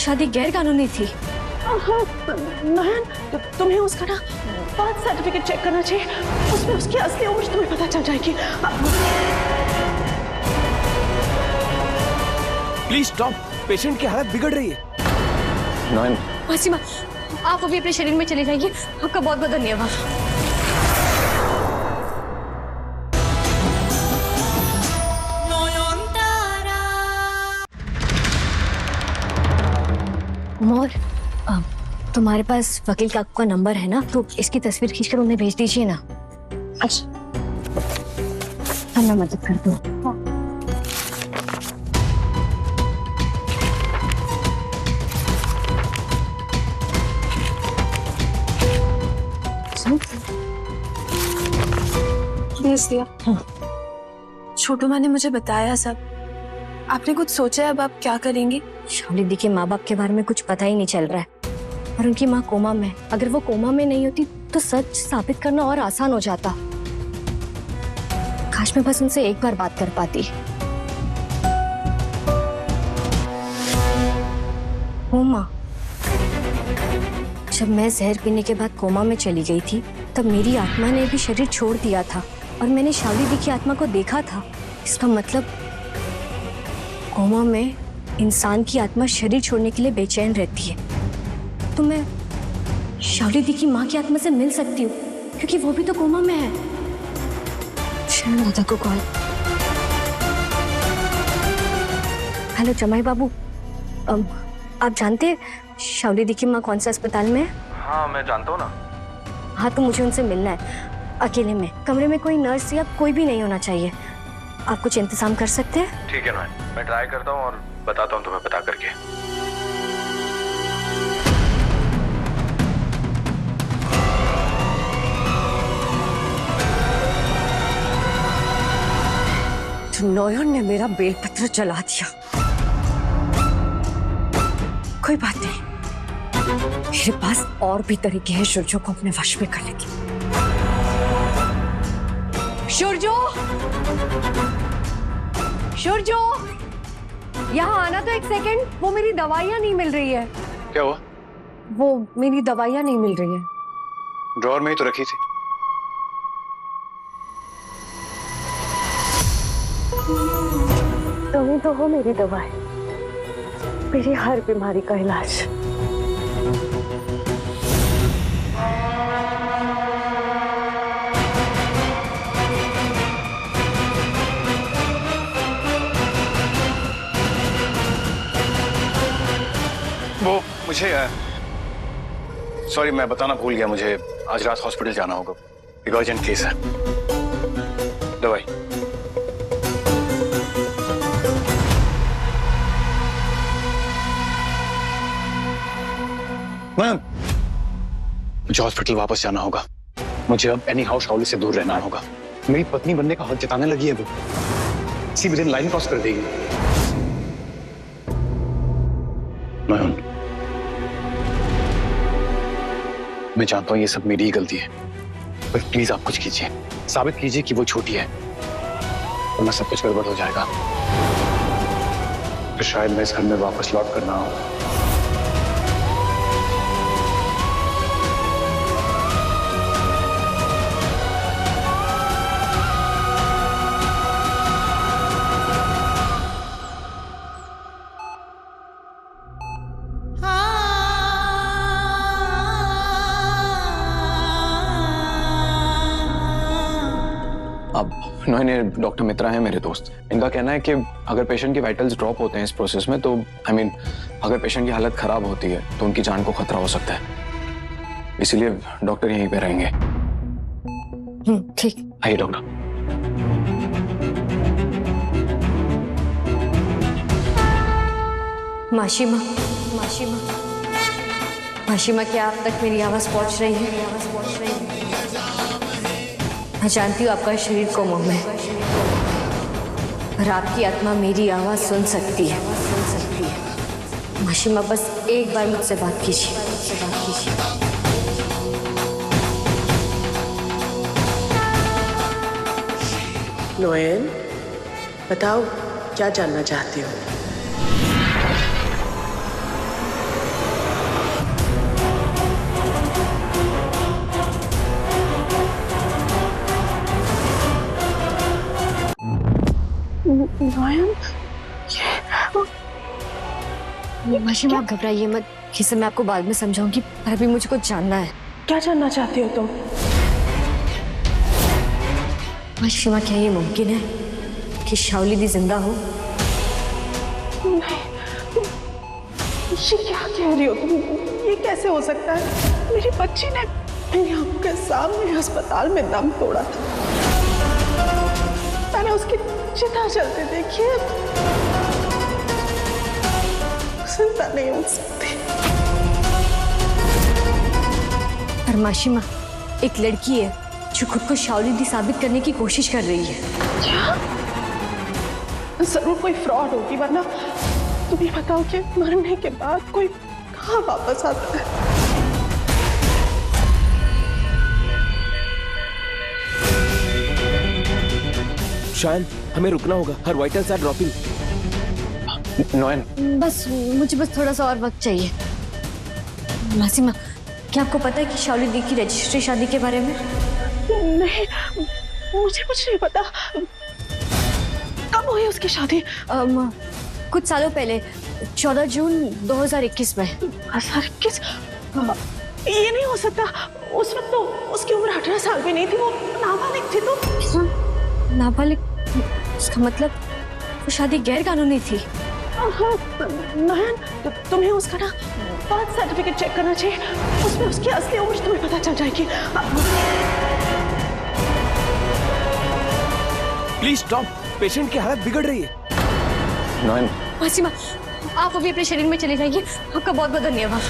शादी गैर कानूनी थी। नयन, तुम्हें उसका ना बर्थ सर्टिफिकेट चेक करना चाहिए, उसमें उसकी असली उम्र तुम्हें पता चल जाएगी। प्लीज स्टॉप, पेशेंट की हालत बिगड़ रही है। नयन, मासीमा, आप अभी अपने शरीर में चले जाइए। आपका बहुत बहुत धन्यवाद। मोर, तुम्हारे पास वकील काकू का नंबर है ना, तो इसकी तस्वीर खींचकर उन्हें भेज दीजिए ना। अच्छा, मैं मदद कर दूँ। भेज दिया। छोटू माँ ने मुझे बताया सब। आपने कुछ सोचा है अब आप क्या करेंगी? शालिनी दी के माँ बाप के बारे में कुछ पता ही नहीं चल रहा है, और उनकी माँ कोमा में। अगर वो कोमा में नहीं होती तो सच साबित करना और आसान हो जाता। काश मैं बस उनसे एक बार बात कर पाती। कोमा, जब मैं जहर पीने के बाद कोमा में चली गई थी, तब मेरी आत्मा ने भी शरीर छोड़ दिया था और मैंने शालिनी दी की आत्मा को देखा था। इसका मतलब कोमा में इंसान की आत्मा शरीर छोड़ने के लिए बेचैन रहती है। तो मैं शालिनी दी की माँ की आत्मा से मिल सकती हूँ, क्योंकि वो भी तो कोमा में है। दादा को कॉल। हेलो जमाई बाबू, आप जानते हैं शालिनी दी की माँ कौन सा अस्पताल में है? हाँ मैं जानता हूँ ना। हाँ, तो मुझे उनसे मिलना है, अकेले में। कमरे में कोई नर्स या कोई भी नहीं होना चाहिए। आप कुछ इंतजाम कर सकते हैं? ठीक है नयन, मैं ट्राई करता हूँ और बताता हूँ तुम्हें पता करके। नयन ने मेरा बेलपत्र जला दिया। कोई बात नहीं, मेरे पास और भी तरीके हैं सूरजो को अपने वश में करने के। सूरजो, सूरजो, यहाँ आना तो एक सेकंड। वो मेरी दवाइयाँ नहीं मिल रही है। क्या हुआ? वो मेरी दवाइयाँ नहीं मिल रही है। ड्रॉअर में ही तो रखी थी। तुम्हें तो हो मेरी दवाई, मेरी हर बीमारी का इलाज। वो मुझे सॉरी, मैं बताना भूल गया। मुझे आज रात हॉस्पिटल जाना होगा, एक अर्जेंट केस है। दवाई। मैम, मुझे हॉस्पिटल वापस जाना होगा। मुझे अब एनी हाउ शाओली से दूर रहना होगा। मेरी पत्नी बनने का हक जताने लगी है वो। इसी दिन लाइन क्रॉस कर देगी। मैम, मैं जानता हूं ये सब मेरी ही गलती है, पर प्लीज आप कुछ कीजिए। साबित कीजिए कि वो छोटी है, वरना सब कुछ गड़बड़ हो जाएगा। तो शायद मैं इस घर में वापस लौट कर ना आऊं। अब नए डॉक्टर मित्रा है मेरे दोस्त। इनका कहना है कि अगर पेशेंट के वाइटल्स ड्रॉप होते हैं इस प्रोसेस में, तो अगर पेशेंट की हालत खराब होती है तो उनकी जान को खतरा हो सकता है। इसीलिए डॉक्टर यहीं पे रहेंगे। ठीक। आइए डॉक्टर। माशिमा, माशिमा, माशिमा, क्या आप तक मेरी आवाज पहुंच रही है? मैं जानती हूँ आपका शरीर कोमा में, पर आपकी आत्मा मेरी आवाज सुन सकती है। माशिमा, बस एक बार मुझसे बात कीजिए। नोएन, बताओ क्या जानना चाहती हो? नयन, माशिमा, आप घबराइए मत। ये सब मैं आपको बाद में समझाऊंगी, पर अभी मुझे कुछ जानना है। क्या जानना चाहती हो तुम? माशिमा, क्या ये मुमकिन है कि शाओली दी जिंदा हो? नहीं, ये क्या कह रही हो तुम? ये कैसे हो सकता है? मेरी बच्ची ने मेरी आंखों के सामने अस्पताल में दम तोड़ा था। मैंने उसकी चिता चलते देखी है। जिंदा नहीं हो सकती। पर माशिमा, एक लड़की है जो खुद को शाओली दी साबित करने की कोशिश कर रही है। क्या? जरूर कोई फ्रॉड होगी, वरना तुम ही बताओ कि मरने के बाद कोई कहाँ वापस आता है? शायन, हमें रुकना होगा। हर वाइटल्स आर ड्रॉपिंग। नोएन, मुझे बस थोड़ा सा और वक्त चाहिए। मासिमा, क्या आपको पता है कि शाओली दी की रजिस्ट्री शादी के बारे में? नहीं, मुझे कुछ नहीं पता। कब हुई उसकी शादी? कुछ सालों पहले, 14 जून 2021 में। 2021? ये नहीं हो सकता। उस वक्त तो उसकी उम्र 18 साल भी नहीं थी, वो नाबालिग थी। तो नाबालिग? उसका मतलब वो शादी गैर कानूनी थी। नयन, तुम्हें उसका ना बर्थ सर्टिफिकेट चेक करना चाहिए। उसमें उसकी असली उम्र तुम्हें पता चल जाएगी। प्लीज स्टॉप, पेशेंट की हालत बिगड़ रही है। नोएन, मासिमा, आप अभी अपने शरीर में चले जाइए। आपका बहुत बहुत धन्यवाद।